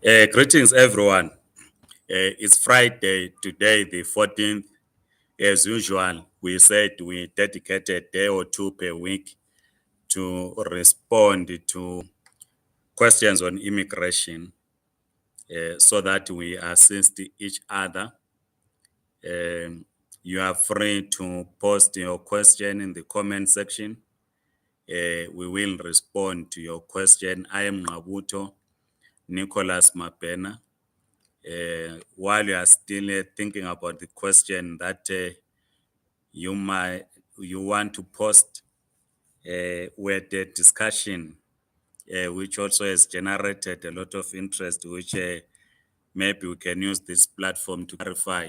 Greetings, everyone. It's Friday today, the 14th. As usual, we said we dedicate a day or two per week to respond to questions on immigration so that we assist each other. Um, you are free to post your question in the comment section. We will respond to your question. I am Mabuto Nicholas Mapena. While you are still thinking about the question that you might you want to post, with the discussion, which also has generated a lot of interest, which maybe we can use this platform to clarify.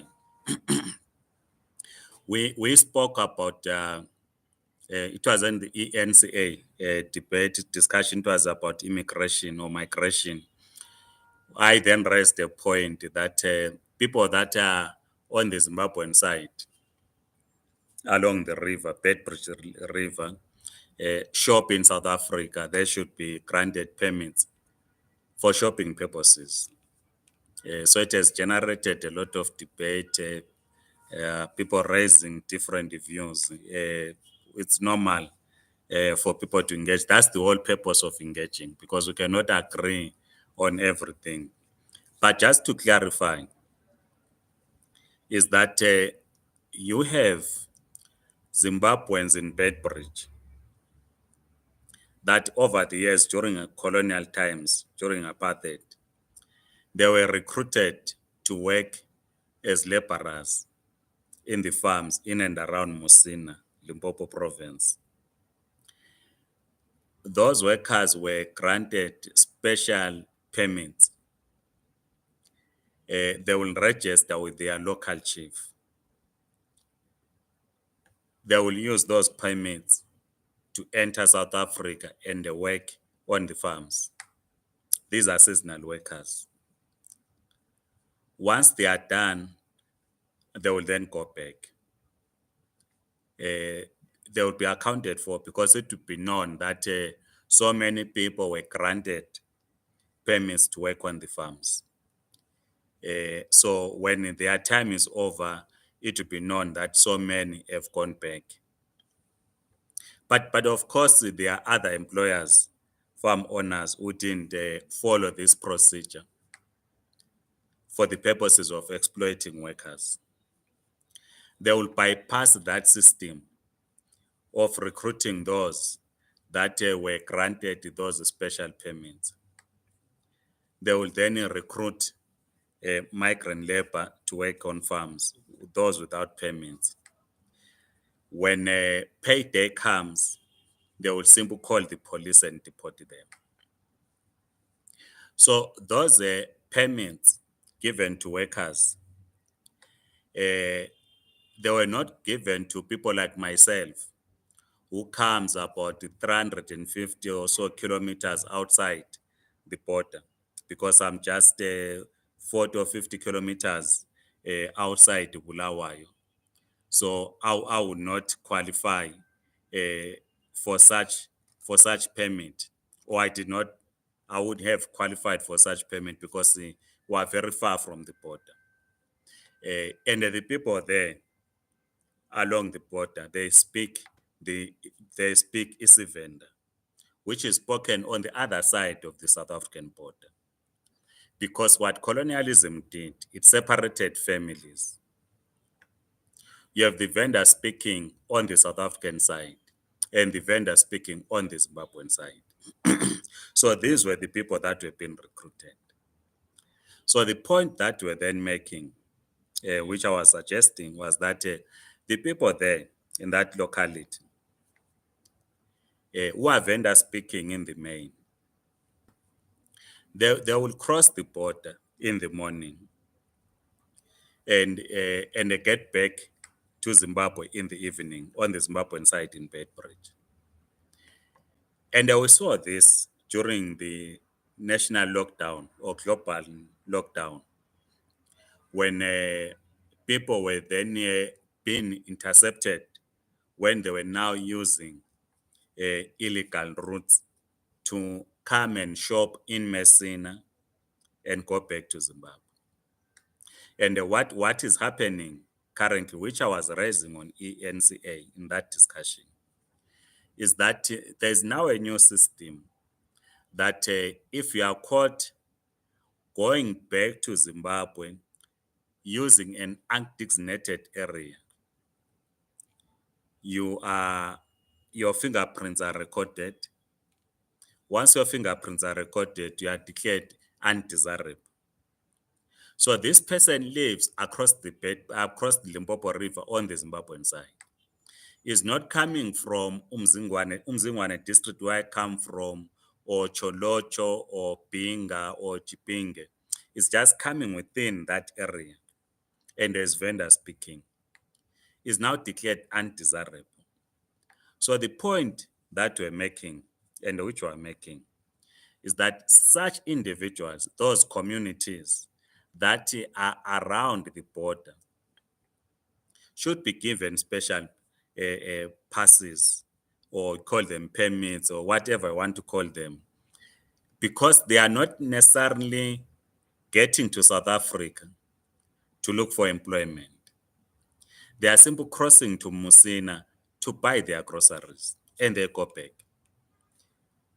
We spoke about it was in the ENCA debate discussion. It was about immigration or migration. I then raised the point that people that are on the Zimbabwean side along the river, Bedbridge River, shop in South Africa, they should be granted permits for shopping purposes. So it has generated a lot of debate, people raising different views. It's normal for people to engage. That's the whole purpose of engaging, because we cannot agree on everything. But just to clarify, is that you have Zimbabweans in Bedbridge that over the years during colonial times, during apartheid, they were recruited to work as laborers in the farms in and around Musina, Limpopo province. Those workers were granted special permits. They will register with their local chief. They will use those permits to enter South Africa and work on the farms. These are seasonal workers. Once they are done, they will then go back. They will be accounted for, because it will be known that so many people were granted permits to work on the farms. So when their time is over, it will be known that so many have gone back. But of course, there are other employers, farm owners, who didn't follow this procedure for the purposes of exploiting workers. They will bypass that system of recruiting those that were granted those special permits. They will then recruit migrant labor to work on farms, those without permits. When payday comes, they will simply call the police and deport them. So those permits given to workers, they were not given to people like myself, who comes about 350 or so kilometers outside the border, because I'm just 40 or 50 kilometers outside Bulawayo. So I would not qualify uh, for such permit, or I would have qualified for such permit, because we are very far from the border. And the people there along the border, they speak isiVenda, which is spoken on the other side of the South African border. Because what colonialism did, it separated families. You have the vendor speaking on the South African side and the vendor speaking on the Zimbabwean side. So these were the people that were being recruited. So the point that we're then making, which I was suggesting, was that the people there in that locality, who are vendor speaking in the main, they will cross the border in the morning and they get back to Zimbabwe in the evening on the Zimbabwean side in Bedbridge. And we saw this during the national lockdown or global lockdown, when people were then being intercepted when they were now using illegal routes to come and shop in Messina and go back to Zimbabwe. And what is happening currently, which I was raising on ENCA in that discussion, is that there's now a new system that if you are caught going back to Zimbabwe using an undesignated area, your fingerprints are recorded. Once your fingerprints are recorded, you are declared undesirable. So this person lives across the Limpopo River on the Zimbabwean side. Is not coming from Umzingwane district where I come from, or Cholocho, or Pinga, or Chipinge. It's just coming within that area. And as vendor speaking, is now declared undesirable. So the point that we're making, and which we're making, is that such individuals, those communities that are around the border, should be given special passes, or call them permits, or whatever I want to call them, because they are not necessarily getting to South Africa to look for employment. They are simply crossing to Musina to buy their groceries and they go back.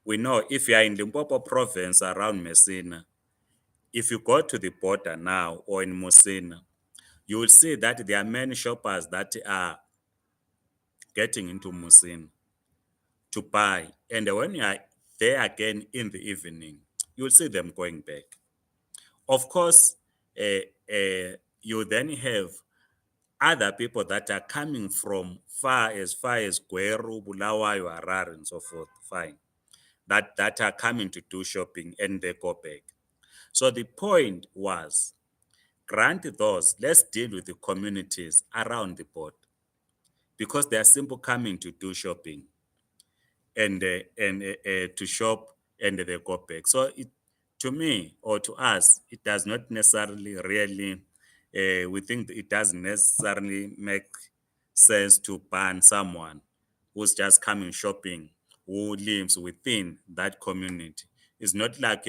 We know if you are in Limpopo province around Messina, if you go to the border now or in Musina, you will see that there are many shoppers that are getting into Musina to buy. And when you are there again in the evening, you'll see them going back. Of course, you then have other people that are coming from far as Gweru, Bulawayo, Harare, and so forth, fine, that are coming to do shopping and they go back. So the point was, grant those, let's deal with the communities around the border, because they are simply coming to do shopping and to shop and they go back. So to me or to us, it does not necessarily really, we think it doesn't necessarily make sense to ban someone who's just coming shopping, who lives within that community. It's not like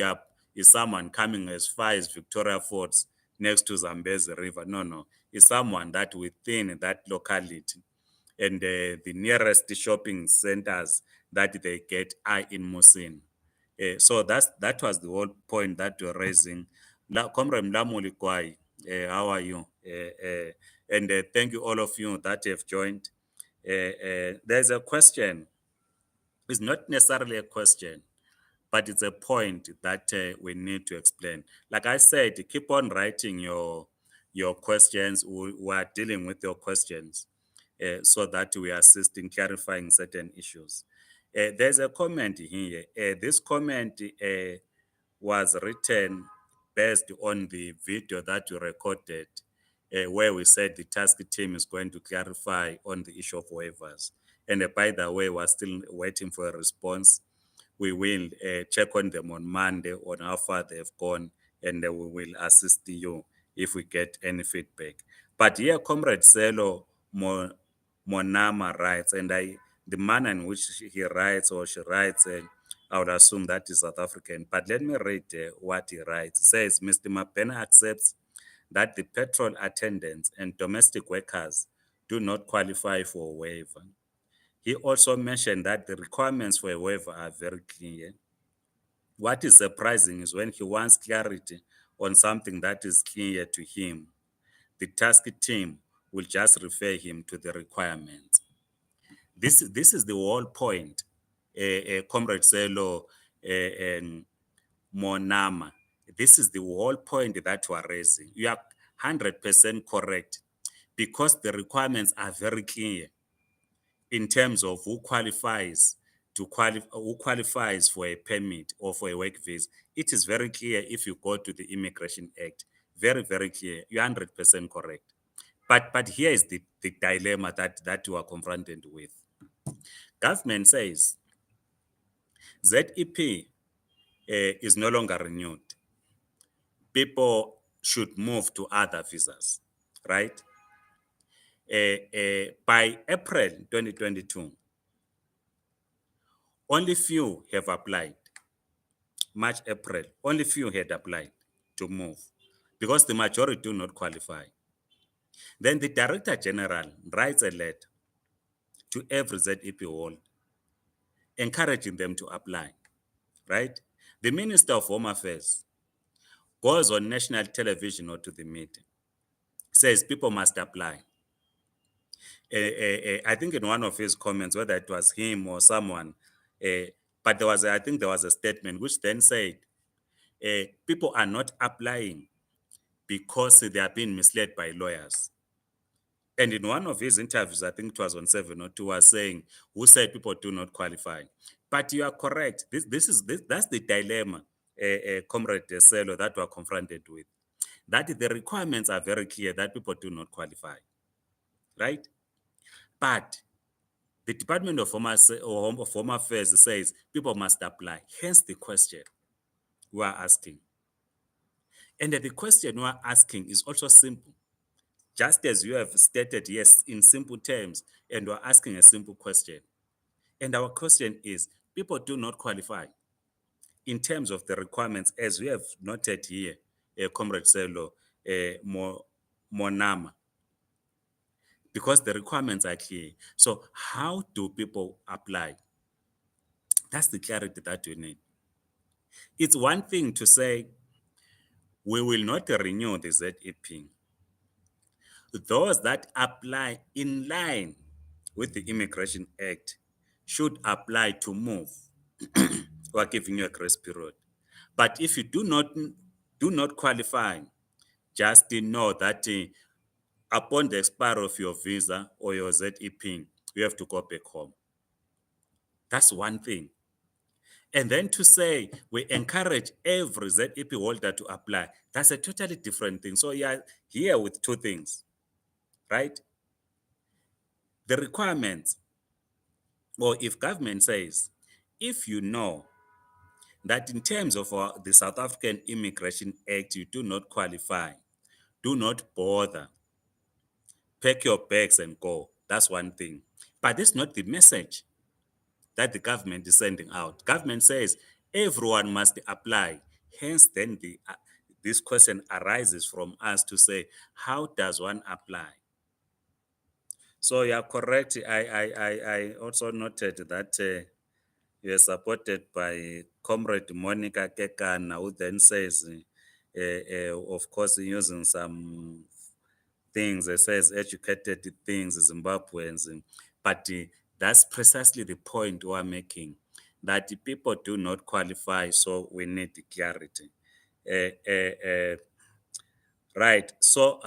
is someone coming as far as Victoria Falls next to Zambezi River. No, no. It's someone that within that locality, and the nearest shopping centers that they get are in Musin. So that was the whole point that you're raising. Comrade Mlamuli Kwai, how are you? And thank you all of you that have joined. There's a question. It's not necessarily a question, but it's a point that we need to explain. Like I said, keep on writing your questions. We are dealing with your questions so that we assist in clarifying certain issues. There's a comment here. This comment was written based on the video that we recorded, where we said the task team is going to clarify on the issue of waivers. And by the way, we're still waiting for a response. We will check on them on Monday on how far they've gone, and we will assist you if we get any feedback. But here, Comrade Selo Monama writes, and the manner in which he writes or she writes, I would assume that is South African. But let me read what he writes. It says, Mr. Mapena accepts that the petrol attendants and domestic workers do not qualify for a waiver. He also mentioned that the requirements for a waiver are very clear. What is surprising is when he wants clarity on something that is clear to him, the task team will just refer him to the requirements. This is the whole point, Comrade Selo and Monama. This is the whole point that we are raising. You are 100% correct, because the requirements are very clear in terms of who qualifies who qualifies for a permit or for a work visa. It is very clear if you go to the Immigration Act. Very, very clear. You're 100% correct. But here is the dilemma that you are confronted with. Government says ZEP is no longer renewed. People should move to other visas, right? By April 2022, only few have applied. March, April, only few had applied. to move because the majority do not qualify. Then the Director General writes a letter to every ZEP holder encouraging them to apply, right? The Minister of Home Affairs goes on national television or to the media, says people must apply. I think in one of his comments, whether it was him or someone, uh, but I think there was a statement which then said, people are not applying because they are being misled by lawyers. And in one of his interviews, I think it was on 702, was saying, who said people do not qualify? But you are correct. That's the dilemma, Comrade Selo, that we're confronted with. That the requirements are very clear that people do not qualify, right? But the Department of Home Affairs says people must apply. Hence the question we are asking. And the question we are asking is also simple. Just as you have stated, yes, in simple terms, and we're asking a simple question. And our question is, people do not qualify in terms of the requirements, as we have noted here, Comrade Selo, Monama, because the requirements are clear. So how do people apply? That's the clarity that we need. It's one thing to say, we will not renew the ZEP. Those that apply in line with the Immigration Act should apply to move. We're giving you a grace period. But if you do not qualify, just know that upon the expiry of your visa or your ZEP, you have to go back home. That's one thing. And then to say we encourage every ZEP holder to apply, that's a totally different thing. So yeah, here with two things, right? The requirements, or if government says, if you know that in terms of the South African Immigration Act, you do not qualify, do not bother, pack your bags and go. That's one thing. But that's not the message that the government is sending out. Government says everyone must apply. Hence, then this question arises from us to say, how does one apply? So you are correct. I also noted that you are supported by Comrade Monica Kekana, who then says, of course, using some things, it says educated things, Zimbabweans, but that's precisely the point we're making, that the people do not qualify, so we need clarity. Right, so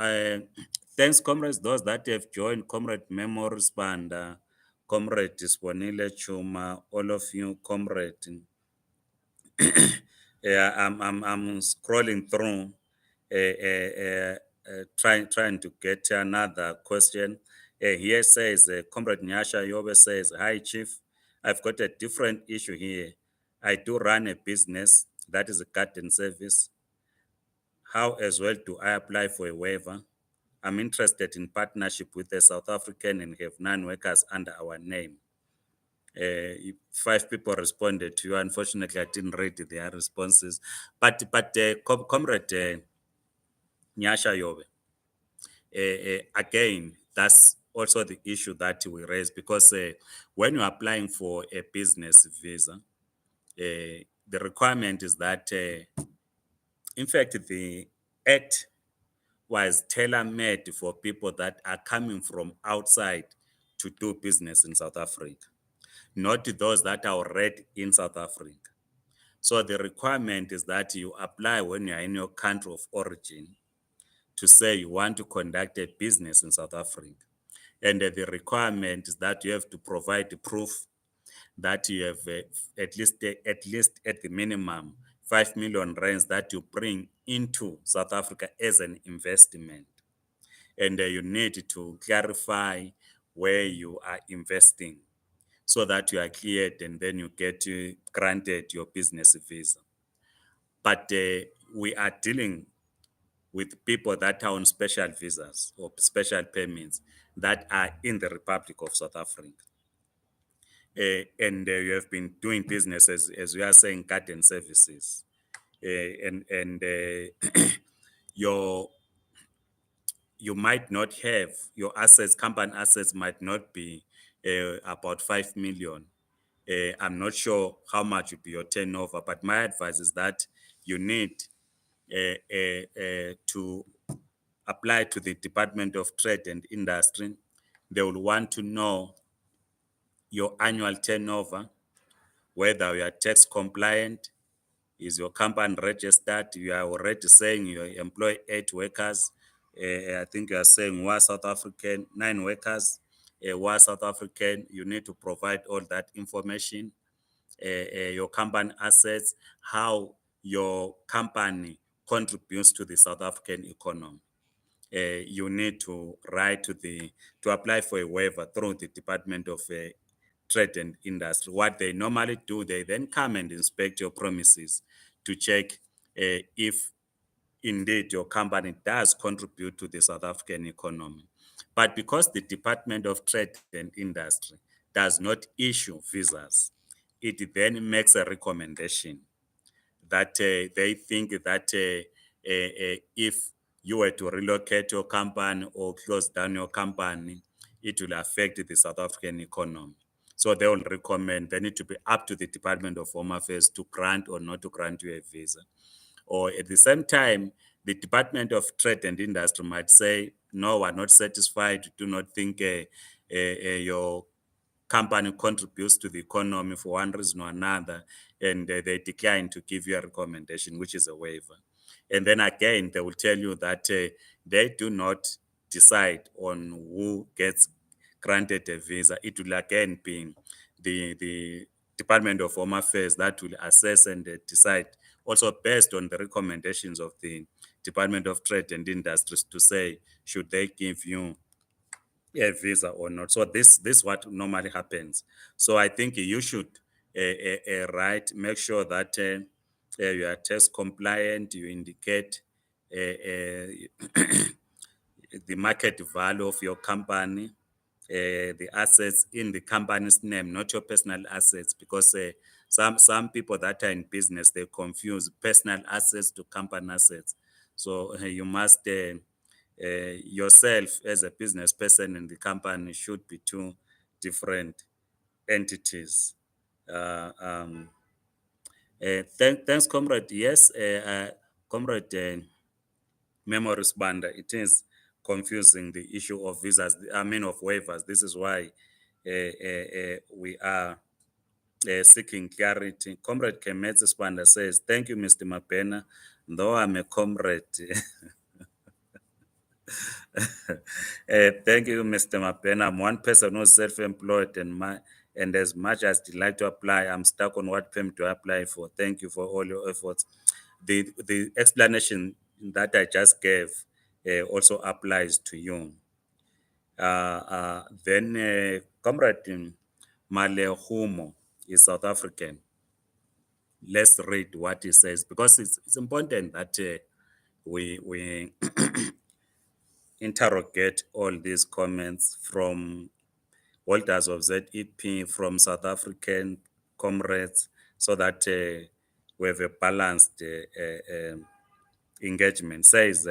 thanks, comrades, those that have joined, Comrade Memories Band, Comrade Disponile Chuma, all of you, Comrade. Yeah, I'm scrolling through, trying to get another question. Here says, Comrade Nyasha Yobe says, "Hi Chief, I've got a different issue here. I do run a business that is a garden service. How as well do I apply for a waiver? I'm interested in partnership with a South African and have 9 workers under our name." 5 people responded to you. Unfortunately, I didn't read their responses. But Comrade Nyasha Yobe, again, that's also the issue that we raise, because when you're applying for a business visa, the requirement is that, in fact, the act was tailor-made for people that are coming from outside to do business in South Africa, not those that are already in South Africa. So the requirement is that you apply when you're in your country of origin to say you want to conduct a business in South Africa. And the requirement is that you have to provide the proof that you have at least at the minimum 5 million rands that you bring into South Africa as an investment. And you need to clarify where you are investing so that you are cleared and then you get granted your business visa. But we are dealing with people that are on special visas or special permits that are in the Republic of South Africa. And you have been doing business, as we are saying, garden services. and your you might not have your assets, company assets might not be about 5 million. I'm not sure how much would be your turnover, but my advice is that you need to apply to the Department of Trade and Industry. They will want to know your annual turnover, whether you are tax compliant, is your company registered, you are already saying you employ 8 workers. I think you are saying one South African, 9 workers, one South African. You need to provide all that information, your company assets, how your company contributes to the South African economy. You need to write to apply for a waiver through the Department of Trade and Industry. What they normally do, they then come and inspect your premises to check if indeed your company does contribute to the South African economy. But because the Department of Trade and Industry does not issue visas, it then makes a recommendation that they think that if you were to relocate your company or close down your company, it will affect the South African economy. So they will recommend, they need to be up to the Department of Home Affairs to grant or not to grant you a visa. Or at the same time, the Department of Trade and Industry might say, no, we're not satisfied, do not think your company contributes to the economy for one reason or another, and they decline to give you a recommendation, which is a waiver. And then again, they will tell you that they do not decide on who gets granted a visa. It will again be the Department of Home Affairs that will assess and decide, also based on the recommendations of the Department of Trade and Industries, to say should they give you a visa or not. So this what normally happens. So I think you should write, make sure that you are tax compliant. You indicate the market value of your company, the assets in the company's name, not your personal assets, because some people that are in business, they confuse personal assets to company assets. So you must yourself as a business person in the company should be two different entities. Thanks, comrade. Yes, comrade. Memories banda, it is confusing the issue of visas, I mean of waivers. This is why we are seeking clarity. Comrade Kemetsi Spanda says, thank you, Mr. Mapena. Though I'm a comrade, thank you, Mr. Mapena. I'm one person who's self-employed and as much as I'd like to apply, I'm stuck on what permit to apply for. Thank you for all your efforts. The explanation that I just gave also applies to you. Then Comrade Malehumo is South African. Let's read what he says, because it's important that we interrogate all these comments from holders of ZEP, from South African comrades, so that we have a balanced engagement. Says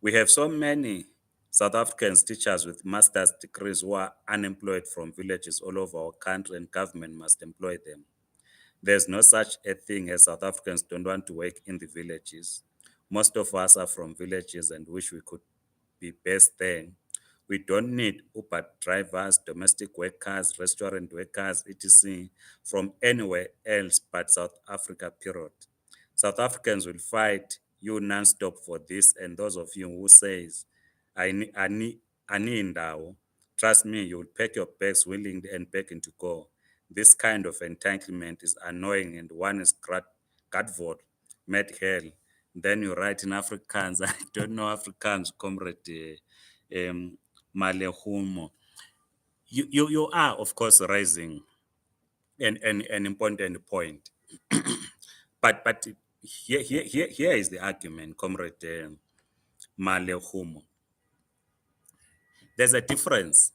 we have so many South Africans teachers with master's degrees who are unemployed from villages all over our country, and government must employ them. There's no such a thing as South Africans don't want to work in the villages. Most of us are from villages and wish we could be based there. We don't need Uber drivers, domestic workers, restaurant workers, etc. from anywhere else but South Africa, period. South Africans will fight you non-stop for this, and those of you who says, I need now, trust me, you'll pack your bags willingly and begging to go. This kind of entitlement is annoying, and one is Godvod, mad hell. Then you write in Afrikaans. I don't know Afrikaans, comrade Malehumo. You are, of course, raising an important point. But here is the argument, comrade Malehumo. There's a difference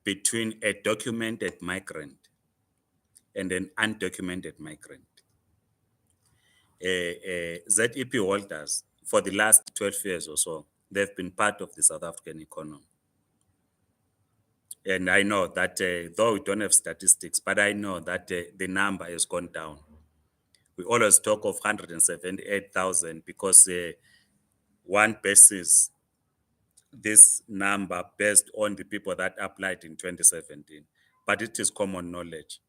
between a documented migrant and an undocumented migrant. ZEP holders for the last 12 years or so, they've been part of the South African economy. And I know that, though we don't have statistics, but I know that the number has gone down. We always talk of 178,000 because one basis this number based on the people that applied in 2017. But it is common knowledge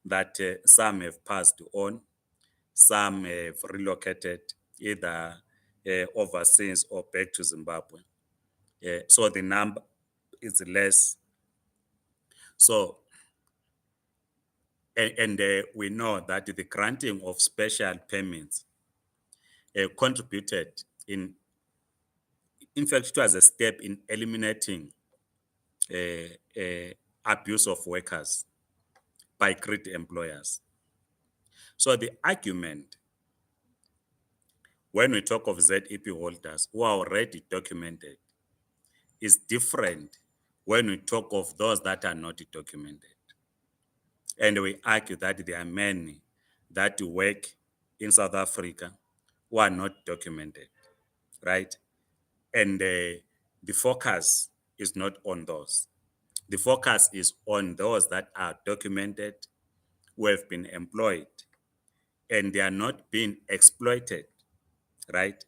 that some have passed on, some have relocated either overseas or back to Zimbabwe. So the number is less. So, and we know that the granting of special permits contributed in fact, it was a step in eliminating abuse of workers by great employers. So the argument when we talk of ZEP holders who are already documented is different when we talk of those that are not documented. And we argue that there are many that work in South Africa who are not documented, right? And the focus is not on those. The focus is on those that are documented, who have been employed, and they are not being exploited, right?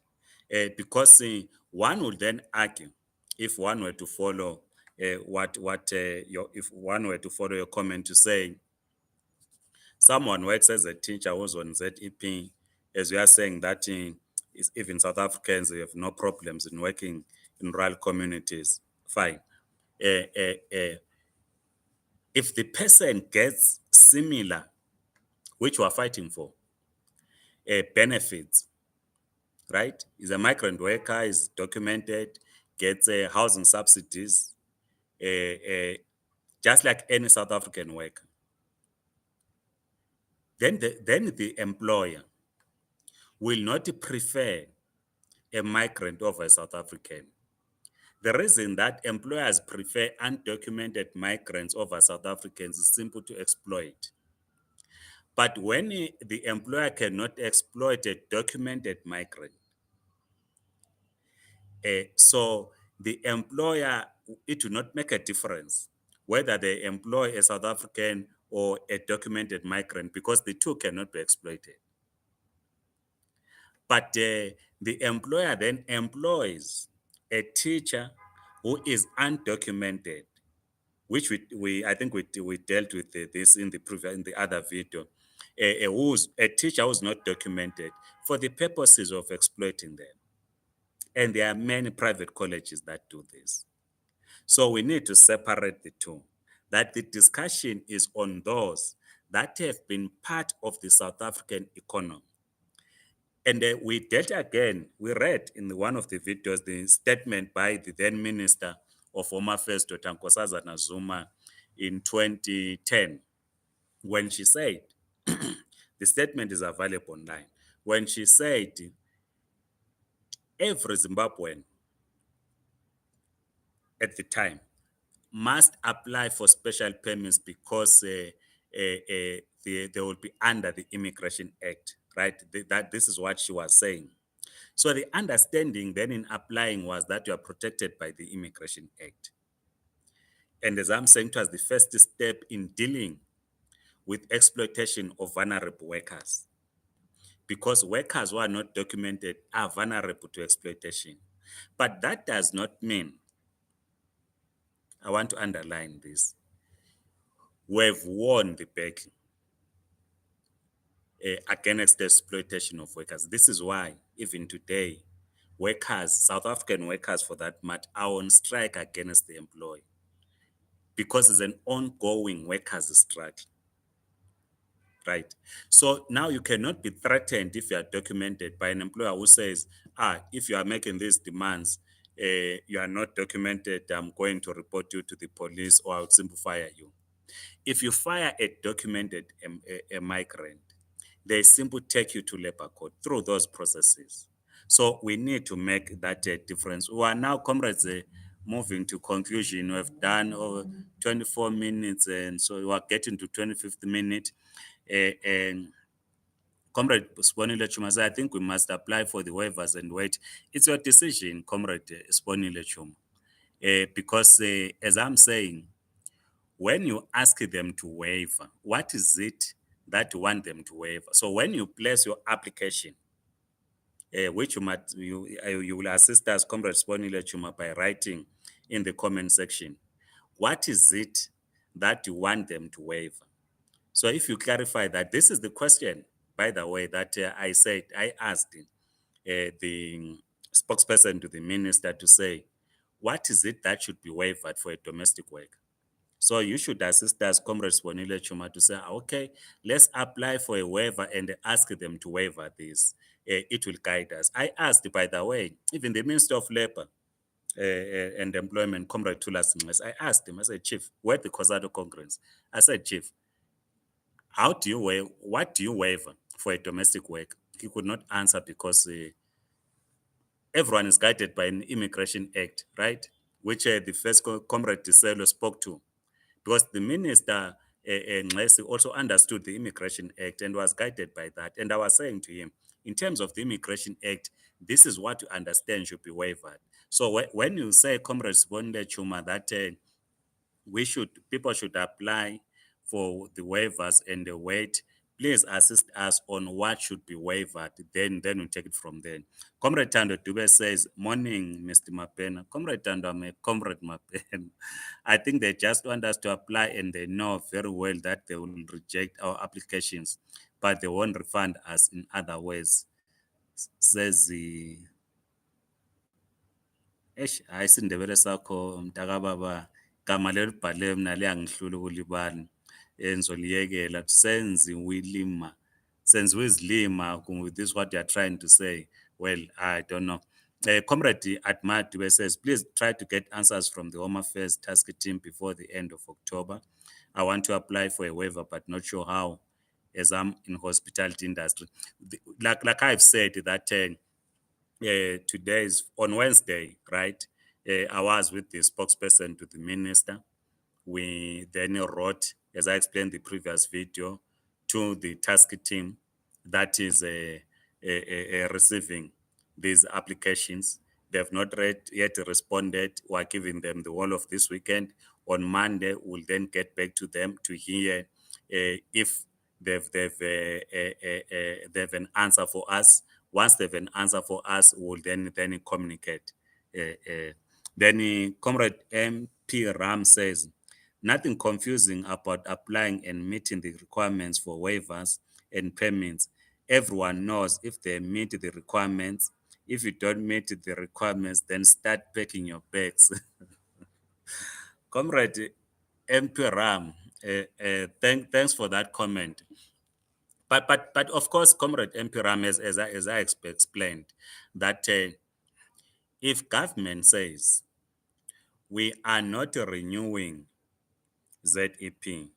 Because one would then argue, if one were to follow if one were to follow your comment to say someone works as a teacher who's on ZEP, as you are saying that even South Africans have no problems in working in rural communities, fine. If the person gets similar, which we are fighting for, benefits, right? Is a migrant worker, is documented, gets housing subsidies, just like any South African worker. Then the employer will not prefer a migrant over a South African. The reason that employers prefer undocumented migrants over South Africans is simple to exploit. But when the employer cannot exploit a documented migrant, so the employer, it will not make a difference whether they employ a South African or a documented migrant because the two cannot be exploited. But the employer then employs a teacher who is undocumented, which we I think we dealt with this in the other video. A teacher who's not documented for the purposes of exploiting them. And there are many private colleges that do this. So we need to separate the two. That the discussion is on those that have been part of the South African economy. And we dealt again, we read in one of the videos the statement by the then Minister of Home Affairs, Dr. Nkosazana Zuma, in 2010, when she said, the statement is available online, when she said, every Zimbabwean at the time must apply for special permits because they will be under the Immigration Act, right? That this is what she was saying. So the understanding then in applying was that you are protected by the Immigration Act. And as I'm saying, it was the first step in dealing with exploitation of vulnerable workers. Because workers who are not documented are vulnerable to exploitation. But that does not mean, I want to underline this, we've won the battle against the exploitation of workers. This is why, even today, workers, South African workers for that matter, are on strike against the employer because it's an ongoing workers' strike. Right. So now you cannot be threatened if you are documented by an employer who says, if you are making these demands, you are not documented, I'm going to report you to the police or I'll simply fire you. If you fire a documented a migrant, they simply take you to labor court through those processes. So we need to make that difference. We are now, comrades, moving to conclusion. We have done over 24 minutes, and so we are getting to 25th minute. And Comrade Sponile Chuma said, I think we must apply for the waivers and wait. It's your decision, Comrade Sponile Chuma. Because as I'm saying, when you ask them to waive, what is it that you want them to waive? So when you place your application, which you will assist us, Comrade Sponile Chuma, by writing in the comment section, what is it that you want them to waive? So if you clarify that, this is the question, by the way, that I asked the spokesperson to the minister to say, what is it that should be waived for a domestic worker? So you should assist us, Comrade Sponile Chuma, to say, okay, let's apply for a waiver and ask them to waiver this. It will guide us. I asked, by the way, even the Minister of Labor and Employment, Comrade Tulas Ngces, I asked him, I said, Chief, we're at the COSATU Conference. I said, Chief, how do you waive, what do you waive for a domestic worker? He could not answer because everyone is guided by an Immigration Act, right? Which the first Comrade Tiselo spoke to. Because the minister, Ngces, also understood the Immigration Act and was guided by that. And I was saying to him, in terms of the Immigration Act, this is what you understand should be waived. So when you say, Comrade Sibonile Chuma, that people should apply for the waivers and the wait, please assist us on what should be waived. Then we take it from there. Comrade Tando Dube says, morning, Mr. Mapena. Comrade Tando, I'm a Comrade Mapena. I think they just want us to apply and they know very well that they will reject our applications, but they won't refund us in other ways. Says the hayi isindebele sakho mntakababa gama lelibhale mina liyangihlula ukulibala ngizoliyekela senziwe izilima with this what you are trying to say. Well, I don't know. Comrade Atmat Dube says, please try to get answers from the Home Affairs task team before the end of October. I want to apply for a waiver, but not sure how, as I'm in hospitality industry. Like I've said, that today is on Wednesday, right? I was with the spokesperson to the minister. We then wrote, as I explained in the previous video, to the task team that is receiving these applications. They have not yet responded. We're giving them the whole of this weekend. On Monday, we'll then get back to them to hear if they've an answer for us. Once they've an answer for us, we'll then communicate. Then Comrade MP Ram says, nothing confusing about applying and meeting the requirements for waivers and permits. Everyone knows if they meet the requirements. If you don't meet the requirements, then start packing your bags. Comrade MP Ram, thanks for that comment. But of course, Comrade MP Ram, as I explained, that if government says we are not renewing ZEP,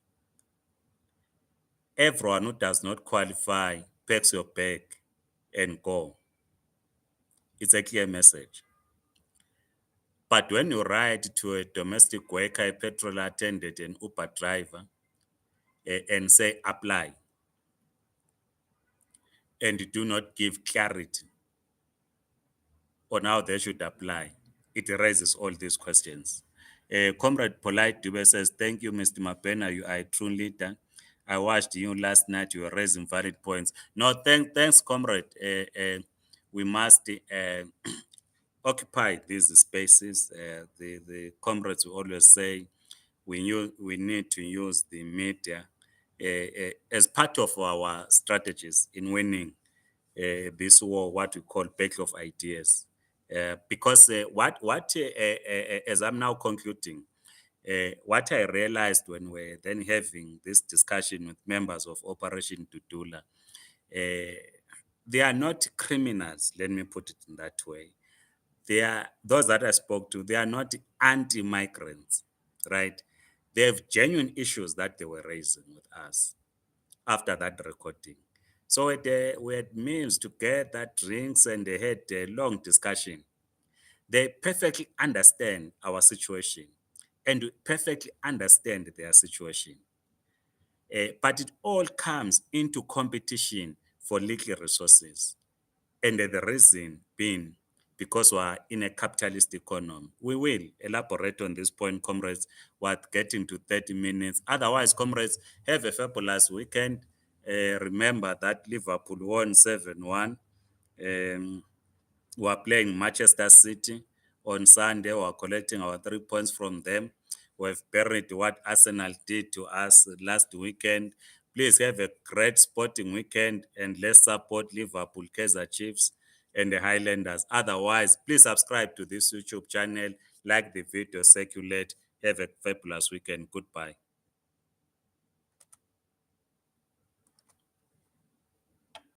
everyone who does not qualify packs your bag and go. It's a clear message. But when you write to a domestic worker, a petrol attendant, an Uber driver, and say apply, and do not give clarity on how they should apply, it raises all these questions. Comrade Polite Dube says, thank you, Mr. Mapena. You are a true leader. I watched you last night. You were raising valid points. No, thanks, Comrade. We must occupy these spaces. The comrades will always say we need to use the media as part of our strategies in winning this war, what we call battle of ideas. Because as I'm now concluding, what I realized when we're then having this discussion with members of Operation Tutula, they are not criminals, let me put it in that way. They are, those that I spoke to, they are not anti-migrants, right? They have genuine issues that they were raising with us after that recording. So we had meals together, drinks, and they had a long discussion. They perfectly understand our situation and we perfectly understand their situation. But it all comes into competition for legal resources. And the reason being because we are in a capitalist economy. We will elaborate on this point, comrades. We're getting to 30 minutes. Otherwise, comrades, have a fabulous weekend. Remember that Liverpool won 7-1. We are playing Manchester City on Sunday. We are collecting our 3 points from them. We've buried what Arsenal did to us last weekend. Please have a great sporting weekend and let's support Liverpool, Kaizer Chiefs, and the Highlanders. Otherwise, please subscribe to this YouTube channel, like the video, circulate. Have a fabulous weekend. Goodbye.